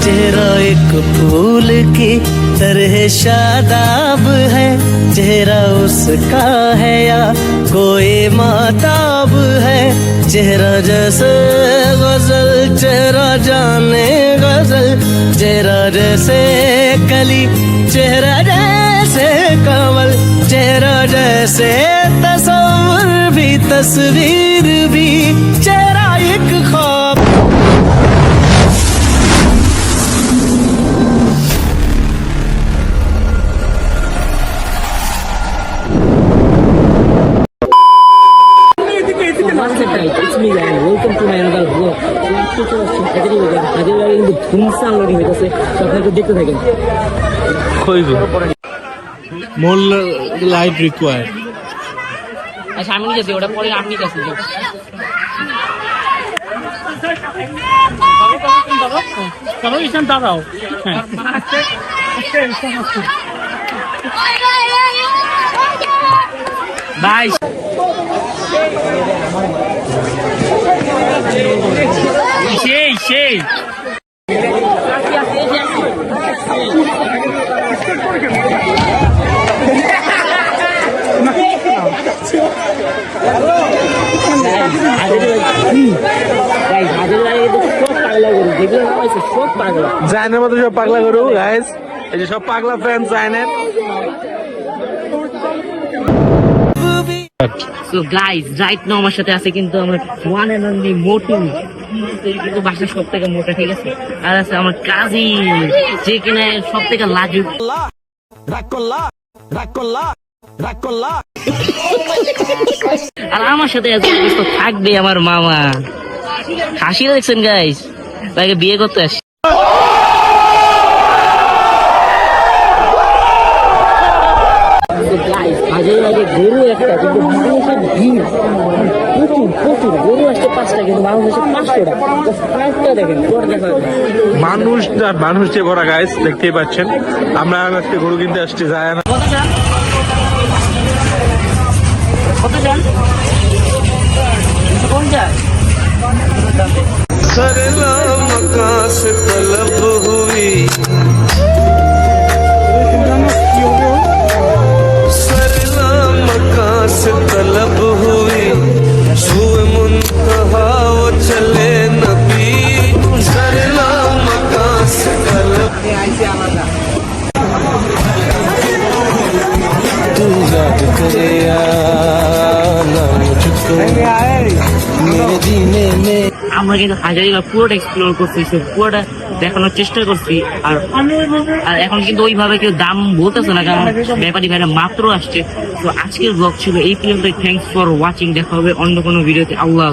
चेहरा एक फूल की तरह शादाब है, चेहरा उसका है या कोई माताब है। चेहरा जैसे गजल, चेहरा जाने गजल, चेहरा जैसे कली, चेहरा जैसे कमल, चेहरा जैसे तस्वीर भी, तस्वीर भी, चेहरा एक ख्वाब। It's me, guys. Welcome to my another vlog. কিন্তু ধুমসান লোডিং হইতেছে, আপনাকে দেখতে থাকেন। মোর লাইভ রিকোয়ার্ড। আচ্ছা আমি নিতেছি, ওটা পরে আপনি কাছে দাঁড়াও। বাই সেই সেই জায়নের মতো সব পাগলা গরু গাইস, এই যে সব পাগলা fan জায়নের। So guys, right now আমার সাথে আছে কিন্তু আমার one and only মোটু, কিন্তু বাসার সব থেকে মোটা, ঠিক আছে। আর আছে আমার কাজিন, যে কিনা সব থেকে লাজু। আর আমার সাথে থাকবে আমার মামা। হাসি দেখছেন গাইস, তাকে বিয়ে করতে আসি। গরু একটা কিন্তু মানুষের ভিড় প্রচুর প্রচুর, গরু আসছে 5টা কিন্তু মানুষ আসছে 500টা। 5টা দেখেন মানুষ যে ভরা গাইস, দেখতেই পাচ্ছেন। আমরা আজকে গরু কিনতে আসছি যায় না। तलब हुई सुए मुंतहा वो चले नबी, सरला मकां से तलब। तू याद करे आना मुझको मेरे जीने में। আমরা কিন্তু হাজারিবাগ পুরোটা এক্সপ্লোর করছি, পুরোটা দেখানোর চেষ্টা করছি। আর এখন কিন্তু ওইভাবে কেউ দাম বলতেছে না, কারণ ব্যাপারী ভাইরা মাত্র আসছে। তো আজকের ব্লগ ছিল এই পর্যন্ত। Thanks for watching. দেখা হবে অন্য কোনো ভিডিওতে। আল্লাহ।